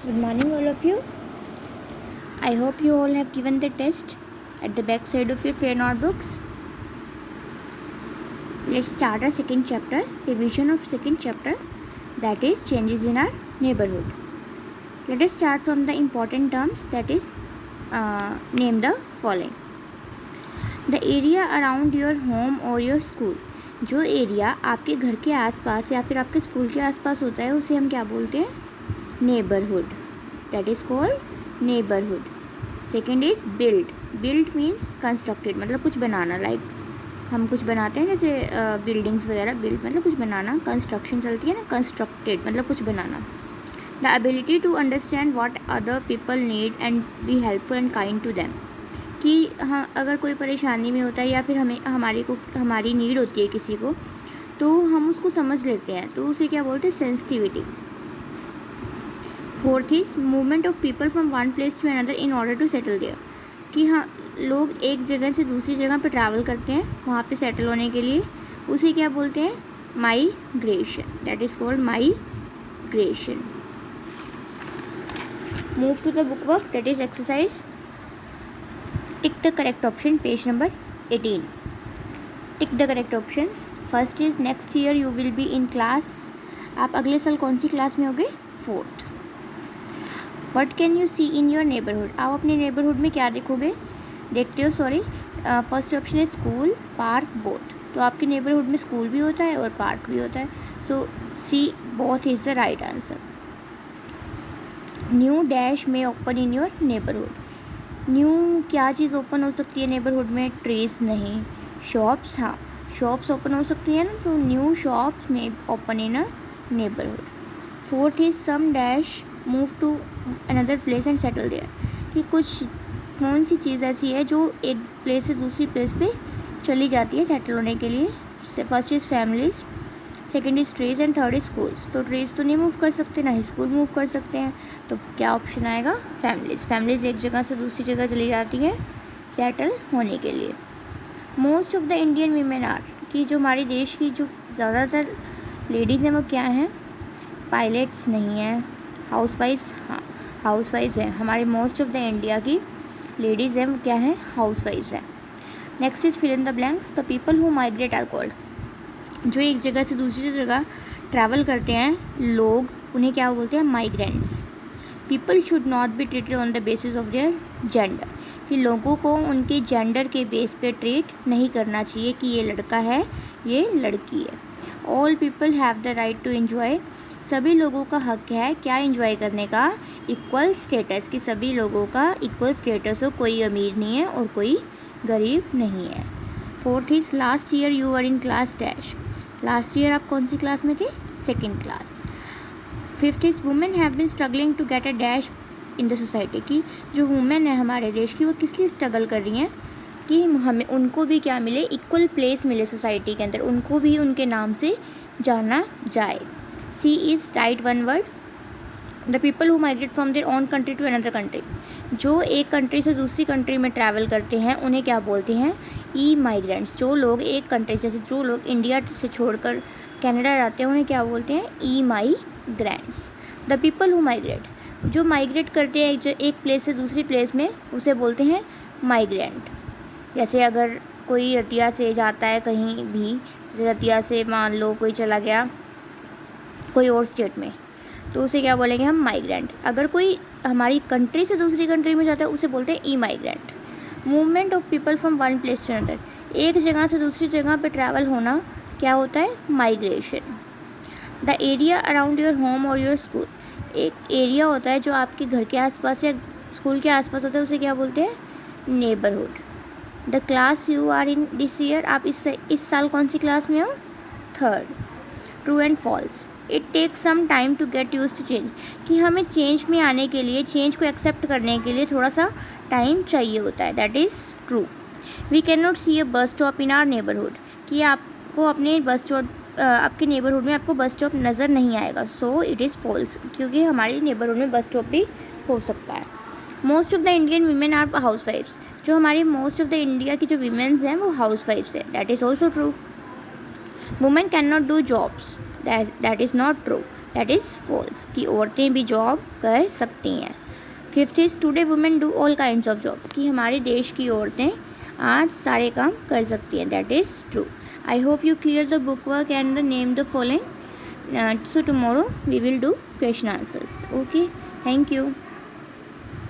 Good morning, all of you. I hope you all have given the test at the back side of your fair notebooks. Let's start our second chapter, revision of second chapter, that is changes in our neighborhood. Let us start from the important terms, that is name the following. The area around your home or your school. जो area आपके घर के आसपास या फिर आपके school के आसपास होता है उसे हम क्या बोलते हैं? Neighbourhood. That is called neighbourhood. Second is build. Build means constructed, मतलब कुछ बनाना. लाइक हम कुछ बनाते हैं जैसे बिल्डिंग्स वगैरह. बिल्ड मतलब कुछ बनाना. कंस्ट्रक्शन चलती है ना, कंस्ट्रक्टेड मतलब कुछ बनाना. The ability to understand what other people need and be helpful and kind to them. कि हाँ, अगर कोई परेशानी में होता है या फिर हमारी नीड होती है किसी को, तो हम उसको समझ लेते हैं, तो उसे क्या बोलते हैं? Sensitivity. Fourth is movement of people from one place to another in order to settle there. कि हाँ, लोग एक जगह से दूसरी जगह पर ट्रैवल करते हैं वहाँ पे सेटल होने के लिए. उसे क्या बोलते हैं? Migration. That is called migration. Move to the book work, that is exercise. Tick the correct option, page number 18. Tick the correct options. First is next year you will be in class. आप अगले साल कौन सी class में होगे? 4th. What can you see in your neighborhood? आप अपने neighborhood में क्या देखोगे? देखते हो, सॉरी. फर्स्ट ऑप्शन है स्कूल, पार्क, बोथ. तो आपके neighborhood में स्कूल भी होता है और पार्क भी होता है. So C both is the right answer. New dash में open in your neighborhood. New क्या चीज़ ओपन हो सकती है नेबरहुड में? ट्रीज नहीं. शॉप्स, हाँ, शॉप्स ओपन हो सकती है ना, तो न्यू शॉप्स में open in a neighbourhood. Fourth is some dash move to another place and settle there. कि कुछ कौन सी चीज़ ऐसी है जो एक प्लेस से दूसरी प्लेस पे चली जाती है सेटल होने के लिए? First is families, second is trees and third is schools. तो ट्रीज तो नहीं मूव कर सकते, ना ही स्कूल मूव कर सकते हैं, तो क्या ऑप्शन आएगा? फैमिलीज. फैमिलीज एक जगह से दूसरी जगह चली जाती हैं सेटल होने के लिए. Most of the Indian women are. कि जो हमारे देश की जो ज़्यादातर लेडीज़ हैं वो क्या हैं? पायलट्स नहीं हैं. हाउसवाइफ्स, हाँ, हाउसवाइफ्स हैं. हमारे मोस्ट ऑफ द इंडिया की लेडीज़ हैं वो क्या हैं? हाउसवाइफ्स हैं. Next is fill in the blanks. The people who migrate are called. जो एक जगह से दूसरी जगह ट्रैवल करते हैं लोग, उन्हें क्या बोलते हैं? Migrants. People should not be treated on the basis of their gender. कि लोगों को उनके जेंडर के बेस पे ट्रीट नहीं करना चाहिए कि ये लड़का है, ये लड़की है. All people have the right to enjoy. सभी लोगों का हक है क्या? एंजॉय करने का. Equal status. कि सभी लोगों का इक्वल स्टेटस हो, कोई अमीर नहीं है और कोई गरीब नहीं है. Fourth is last year you are in class dash. Last year आप कौन सी क्लास में थे? Second class. Fifth is women have been struggling to get a dash in the society. की जो वुमेन है हमारे देश की, वो किस लिए स्ट्रगल कर रही हैं? कि हमें उनको भी क्या मिले? इक्वल प्लेस मिले सोसाइटी के अंदर, उनको भी उनके नाम से जाना जाए. C is right one word. The people who migrate from their own country to another country. जो एक कंट्री से दूसरी कंट्री में ट्रैवल करते हैं उन्हें क्या बोलते हैं? E migrants. जो लोग एक कंट्री, जैसे जो लोग इंडिया से छोड़कर कनाडा जाते हैं उन्हें क्या बोलते हैं? E migrants. The people who migrate. जो माइग्रेट करते हैं एक प्लेस से दूसरी प्लेस में, उसे बोलते हैं माइग्रेंट. जैसे अगर कोई रतिया से जाता है कहीं भी, जैसे रतिया से मान लो कोई चला गया कोई और स्टेट में, तो उसे क्या बोलेंगे हम? माइग्रेंट. अगर कोई हमारी कंट्री से दूसरी कंट्री में जाता है उसे बोलते हैं E migrant. Movement of people from one place to another. एक जगह से दूसरी जगह पे ट्रैवल होना क्या होता है? Migration. The area around your home और योर स्कूल. एक एरिया होता है जो आपके घर के आसपास या स्कूल के आसपास होता है, उसे क्या बोलते हैं? Neighbourhood. The class you are in this year. आप इस साल कौन सी क्लास में हो? Third. True and false. It take some time to get use to change. कि हमें चेंज में आने के लिए, चेंज को एक्सेप्ट करने के लिए थोड़ा सा टाइम चाहिए होता है. That is true. We can not see a bus stop in are neighbourhood. कि आपको अपने बस स्टॉप, आपके नेबरहुड में आपको बस स्टॉप नज़र नहीं आएगा. सो इट इज़ फॉल्स, क्योंकि हमारे नेबरहुड में बस स्टॉप भी हो सकता है. Most of the Indian women are house wives. जो हमारी मोस्ट ऑफ द इंडिया की जो वीमेंस हैं वो हाउस वाइफ्स हैं. That is also true. Women can not do jobs. That is not true. That is false, कि औरतें भी जॉब कर सकती हैं। Fifth is today women do all kinds of jobs, कि हमारे देश की औरतें आज सारे काम कर सकती हैं, that is true. I hope you clear the book work and name the following. So tomorrow we will do question answers. Okay, thank you.